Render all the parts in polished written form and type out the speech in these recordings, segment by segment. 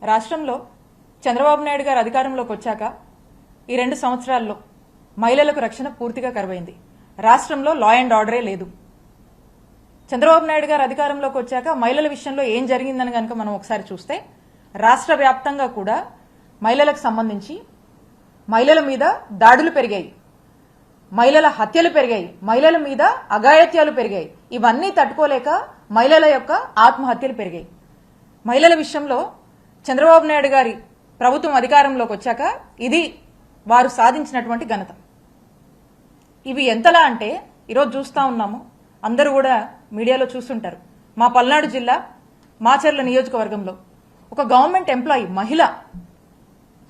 రాష్ట్రంలో చంద్రబాబు నాయుడు గారు అధికారంలోకి వచ్చాక ఈ 2 సంవత్సరాల్లో మహిళలకు రక్షణ పూర్తిగా కరువైంది. రాష్ట్రంలో లా అండ్ ఆర్డరే లేదు. చంద్రబాబు నాయుడు గారు అధికారంలోకి వచ్చాక మహిళల విషయంలో ఏం జరిగిందని గనుక మనం ఒకసారి చూస్తే రాష్ట్ర వ్యాప్తంగా కూడా మహిళలకు సంబంధించి మహిళల మీద దాడులు పెరిగాయి, మహిళల హత్యలు పెరిగాయి, మహిళల మీద అఘాయిత్యాలు పెరిగాయి. ఇవన్నీ తట్టుకోలేక మహిళల యొక్క ఆత్మహత్యలు పెరిగాయి. మహిళల విషయంలో చంద్రబాబు నాయుడు గారి ప్రభుత్వం అధికారంలోకి వచ్చాక ఇది వారు సాధించినటువంటి ఘనత. ఇవి ఎంతలా అంటే ఈరోజు చూస్తా ఉన్నాము, అందరూ కూడా మీడియాలో చూస్తుంటారు. మా పల్నాడు జిల్లా మాచర్ల నియోజకవర్గంలో ఒక గవర్నమెంట్ ఎంప్లాయీ మహిళ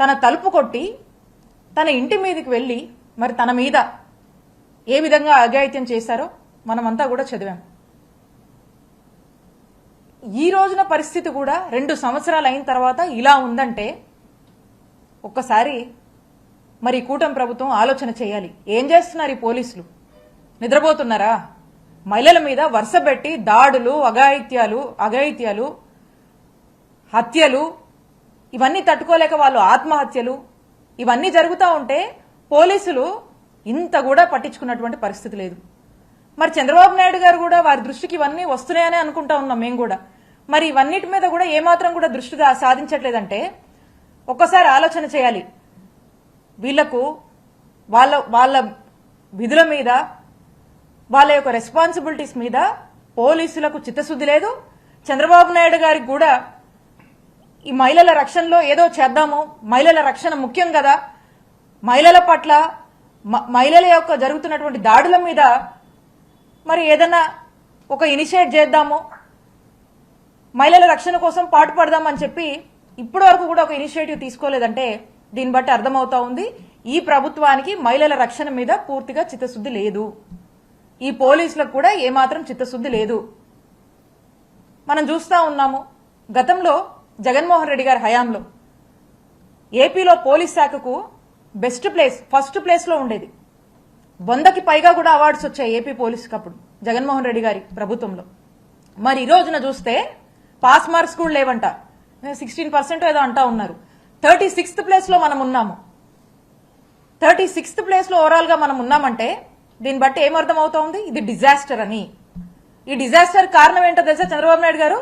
తన తలుపు కొట్టి తన ఇంటి మీదకి వెళ్లి మరి తన మీద ఏ విధంగా అఘాయిత్యం చేశారో మనమంతా కూడా చదివాం. ఈ రోజున పరిస్థితి కూడా 2 సంవత్సరాలు అయిన తర్వాత ఇలా ఉందంటే ఒక్కసారి మరి కూటమి ప్రభుత్వం ఆలోచన చేయాలి. ఏం చేస్తున్నారు ఈ పోలీసులు? నిద్రపోతున్నారా? మహిళల మీద వరుస పెట్టి దాడులు, అఘాయిత్యాలు, హత్యలు ఇవన్నీ తట్టుకోలేక వాళ్ళు ఆత్మహత్యలు ఇవన్నీ జరుగుతూ ఉంటే పోలీసులు ఇంత కూడా పట్టించుకున్నటువంటి పరిస్థితి లేదు. మరి చంద్రబాబు నాయుడు గారు కూడా వారి దృష్టికి ఇవన్నీ వస్తున్నాయని అనుకుంటా ఉన్నాం మేము కూడా. మరి ఇవన్నిటి మీద కూడా ఏమాత్రం కూడా దృష్టి సాధించట్లేదంటే ఒక్కసారి ఆలోచన చేయాలి. వీళ్లకు వాళ్ళ విధుల మీద, వాళ్ళ యొక్క రెస్పాన్సిబిలిటీస్ మీద పోలీసులకు చిత్తశుద్ధి లేదు. చంద్రబాబు నాయుడు గారికి కూడా ఈ మహిళల రక్షణలో ఏదో చేద్దాము, మహిళల రక్షణ ముఖ్యం కదా, మహిళల పట్ల మహిళల యొక్క జరుగుతున్నటువంటి దాడుల మీద మరి ఏదన్నా ఒక ఇనిషియేట్ చేద్దాము, మహిళల రక్షణ కోసం పాటుపడదామని చెప్పి ఇప్పటి వరకు కూడా ఒక ఇనిషియేటివ్ తీసుకోలేదంటే దీన్ని బట్టి అర్థమవుతా ఉంది ఈ ప్రభుత్వానికి మహిళల రక్షణ మీద పూర్తిగా చిత్తశుద్ధి లేదు. ఈ పోలీసులకు కూడా ఏమాత్రం చిత్తశుద్ధి లేదు. మనం చూస్తా ఉన్నాము, గతంలో జగన్మోహన్ రెడ్డి గారి హయాంలో ఏపీలో పోలీస్ శాఖకు బెస్ట్ ప్లేస్, ఫస్ట్ ప్లేస్ లో ఉండేది. 100కి పైగా కూడా అవార్డ్స్ వచ్చాయి ఏపీ పోలీసుకి అప్పుడు జగన్మోహన్ రెడ్డి గారి ప్రభుత్వంలో. మరి ఈ రోజున చూస్తే పాస్ మార్క్స్ కూడా లేవంట, 16% ఏదో అంటా ఉన్నారు. 36th ప్లేస్ లో మనం ఉన్నాము. 36th ప్లేస్ లో ఓవరాల్ గా మనం ఉన్నామంటే దీన్ని బట్టి ఏమర్థం అవుతా ఉంది? ఇది డిజాస్టర్ అని. ఈ డిజాస్టర్ కారణం ఏంటో తెలుసా చంద్రబాబు నాయుడు గారు?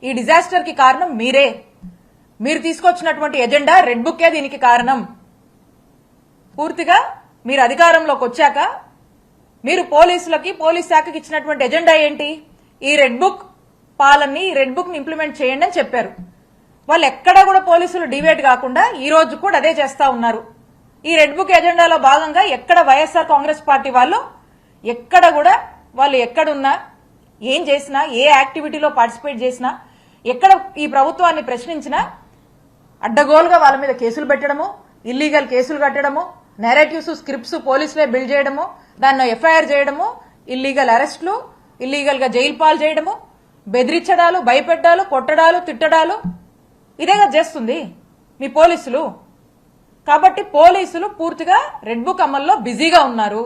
ఈ డిజాస్టర్ కి కారణం మీరే. మీరు తీసుకొచ్చినటువంటి ఎజెండా రెడ్ బుక్కే దీనికి కారణం. పూర్తిగా మీరు అధికారంలోకి వచ్చాక మీరు పోలీసులకి, పోలీస్ శాఖకి ఇచ్చినటువంటి ఎజెండా ఏంటి? ఈ రెడ్ బుక్ పాలనని, ఈ రెడ్ బుక్ ని ఇంప్లిమెంట్ చేయండి అని చెప్పారు. వాళ్ళు ఎక్కడా కూడా పోలీసులు డివేట్ కాకుండా ఈ రోజు కూడా అదే చేస్తా ఉన్నారు. ఈ రెడ్ బుక్ ఎజెండాలో భాగంగా ఎక్కడ వైఎస్ఆర్ కాంగ్రెస్ పార్టీ వాళ్ళు ఎక్కడ కూడా వాళ్ళు ఎక్కడున్నా, ఏం చేసినా, ఏ యాక్టివిటీలో పార్టిసిపేట్ చేసినా, ఎక్కడ ఈ ప్రభుత్వాన్ని ప్రశ్నించినా అడ్డగోలుగా వాళ్ళ మీద కేసులు పెట్టడము, ఇల్లీగల్ కేసులు కట్టడము, నెరేటివ్స్, స్క్రిప్ట్స్ పోలీసులే బిల్డ్ చేయడము, దాన్ని ఎఫ్ఐఆర్ చేయడము, ఇల్లీగల్ అరెస్టులు, ఇల్లీగల్ గా జైలు పాలు చేయడము, బెదిరించడాలు, భయపెట్టాలు, కొట్టడాలు, తిట్టడాలు ఇదేగా చేస్తుంది మీ పోలీసులు. కాబట్టి పోలీసులు పూర్తిగా రెడ్ బుక్ అమల్లో బిజీగా ఉన్నారు.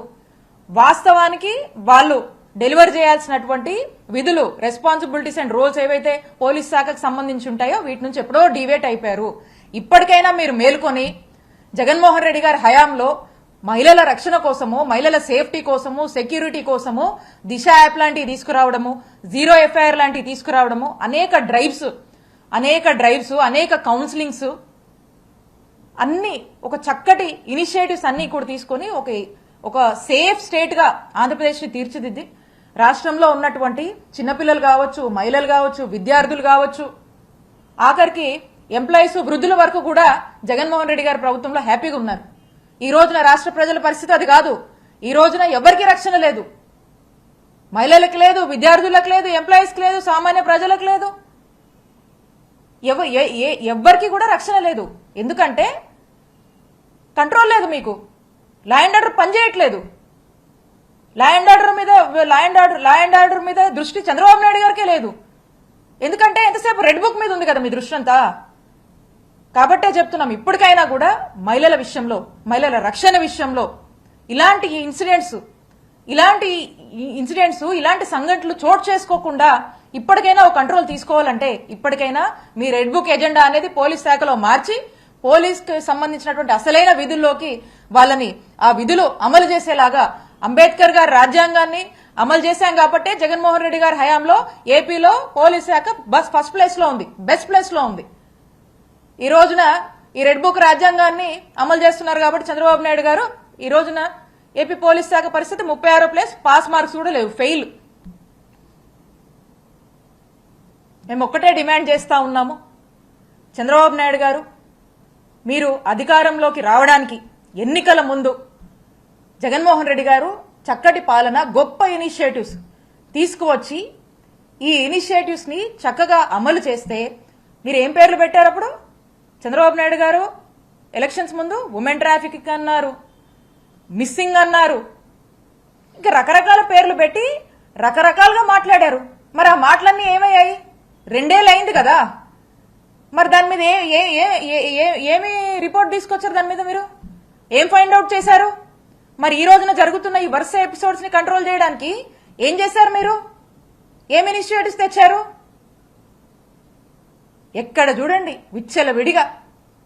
వాస్తవానికి వాళ్ళు డెలివర్ చేయాల్సినటువంటి విధులు, రెస్పాన్సిబిలిటీస్ అండ్ రోల్స్ ఏవైతే పోలీస్ శాఖకు సంబంధించి ఉంటాయో వీటి నుంచి ఎప్పుడో డివేట్ అయిపోయారు. ఇప్పటికైనా మీరు మేల్కొని జగన్మోహన్ రెడ్డి గారి హయాంలో మహిళల రక్షణ కోసము, మహిళల సేఫ్టీ కోసము, సెక్యూరిటీ కోసము దిశ యాప్ లాంటివి తీసుకురావడము, జీరో ఎఫ్ఐఆర్ లాంటివి తీసుకురావడము, అనేక డ్రైవ్స్, అనేక కౌన్సిలింగ్స్, అన్ని ఒక చక్కటి ఇనిషియేటివ్స్ అన్ని కూడా తీసుకొని ఒక సేఫ్ స్టేట్ గా ఆంధ్రప్రదేశ్ ని తీర్చిదిద్ది రాష్ట్రంలో ఉన్నటువంటి చిన్నపిల్లలు కావచ్చు, మహిళలు కావచ్చు, విద్యార్థులు కావచ్చు, ఆఖరికి ఎంప్లాయీస్, వృద్ధుల వరకు కూడా జగన్మోహన్ రెడ్డి గారి ప్రభుత్వంలో హ్యాపీగా ఉన్నారు. ఈ రోజున రాష్ట్ర ప్రజల పరిస్థితి అది కాదు. ఈ రోజున ఎవరికి రక్షణ లేదు. మహిళలకు లేదు, విద్యార్థులకు లేదు, ఎంప్లాయీస్కి లేదు, సామాన్య ప్రజలకు లేదు, ఎవ్వరికి కూడా రక్షణ లేదు. ఎందుకంటే కంట్రోల్ లేదు మీకు. లా అండ్ ఆర్డర్ పనిచేయట్లేదు. లా అండ్ ఆర్డర్ మీద దృష్టి చంద్రబాబు నాయుడు గారికే లేదు. ఎందుకంటే ఎంతసేపు రెడ్ బుక్ మీద ఉంది కదా మీ దృష్టి అంతా. కాబట్టే చెప్తున్నాం, ఇప్పటికైనా కూడా మహిళల విషయంలో, మహిళల రక్షణ విషయంలో ఇలాంటి ఇన్సిడెంట్స్, ఇలాంటి సంఘటనలు చోటు చేసుకోకుండా ఇప్పటికైనా ఒక కంట్రోల్ తీసుకోవాలంటే ఇప్పటికైనా మీ రెడ్ బుక్ ఎజెండా అనేది పోలీస్ శాఖలో మార్చి పోలీస్ కి సంబంధించినటువంటి అసలైన విధుల్లోకి వాళ్ళని ఆ విధులు అమలు చేసేలాగా అంబేద్కర్ గారి రాజ్యాంగాన్ని అమలు చేశాం కాబట్టి జగన్మోహన్ రెడ్డి గారి హయాంలో ఏపీలో పోలీస్ శాఖ ఫస్ట్ ప్లేస్ లో ఉంది, బెస్ట్ ప్లేస్ లో ఉంది. ఈ రోజున ఈ రెడ్ బుక్ రాజ్యాంగాన్ని అమలు చేస్తున్నారు కాబట్టి చంద్రబాబు నాయుడు గారు ఈ రోజున ఏపీ పోలీస్ శాఖ పరిస్థితి 36వ ప్లేస్, పాస్ మార్క్స్ కూడా లేవు, ఫెయిల్. మేము ఒక్కటే డిమాండ్ చేస్తా ఉన్నాము, చంద్రబాబు నాయుడు గారు మీరు అధికారంలోకి రావడానికి ఎన్నికల ముందు జగన్మోహన్ రెడ్డి గారు చక్కటి పాలన, గొప్ప ఇనిషియేటివ్స్ తీసుకువచ్చి ఈ ఇనిషియేటివ్స్ ని చక్కగా అమలు చేస్తే మీరు ఏం పేర్లు పెట్టారు అప్పుడు? చంద్రబాబు నాయుడు గారు ఎలక్షన్స్ ముందు ఉమెన్ ట్రాఫికింగ్ అన్నారు, మిస్సింగ్ అన్నారు, ఇంకా రకరకాల పేర్లు పెట్టి రకరకాలుగా మాట్లాడారు. మరి ఆ మాటలన్నీ ఏమయ్యాయి? 2 ఏళ్ళు అయింది కదా. మరి దాని మీద ఏమి రిపోర్ట్ తీసుకొచ్చారు? దాని మీద మీరు ఏం ఫైండ్ అవుట్ చేశారు? మరి ఈ రోజున జరుగుతున్న ఈ వరుస ఎపిసోడ్స్ ని కంట్రోల్ చేయడానికి ఏం చేశారు? మీరు ఏం ఇనిషియేటివ్స్ తెచ్చారు? ఎక్కడ చూడండి విచ్చలవిడిగా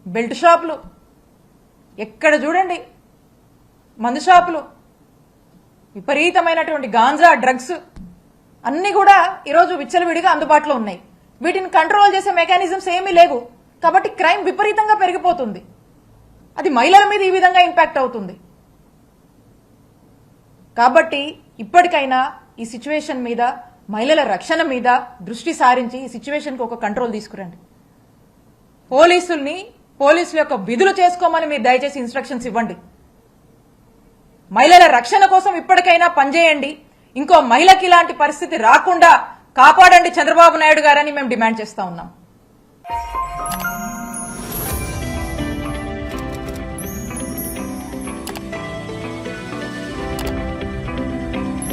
బెల్ట్ షాపులు, ఎక్కడ చూడండి మందు షాపులు, విపరీతమైనటువంటి గాంజా, డ్రగ్స్ అన్ని కూడా ఈరోజు విచ్చలవిడిగా అందుబాటులో ఉన్నాయి. వీటిని కంట్రోల్ చేసే మెకానిజమ్స్ ఏమీ లేవు కాబట్టి క్రైమ్ విపరీతంగా పెరిగిపోతుంది. అది మహిళల మీద ఈ విధంగా ఇంపాక్ట్ అవుతుంది. కాబట్టి ఇప్పటికైనా ఈ సిచ్యువేషన్ మీద, మహిళల రక్షణ మీద దృష్టి సారించి ఈ సిచ్యువేషన్ కు ఒక కంట్రోల్ తీసుకురండి. పోలీసుల యొక్క విధులు చేసుకోమని మీరు దయచేసి ఇన్స్ట్రక్షన్స్ ఇవ్వండి. మహిళల రక్షణ కోసం ఇప్పటికైనా పనిచేయండి. ఇంకో మహిళకి ఇలాంటి పరిస్థితి రాకుండా కాపాడండి చంద్రబాబు నాయుడు గారని మేము డిమాండ్ చేస్తా ఉన్నాం.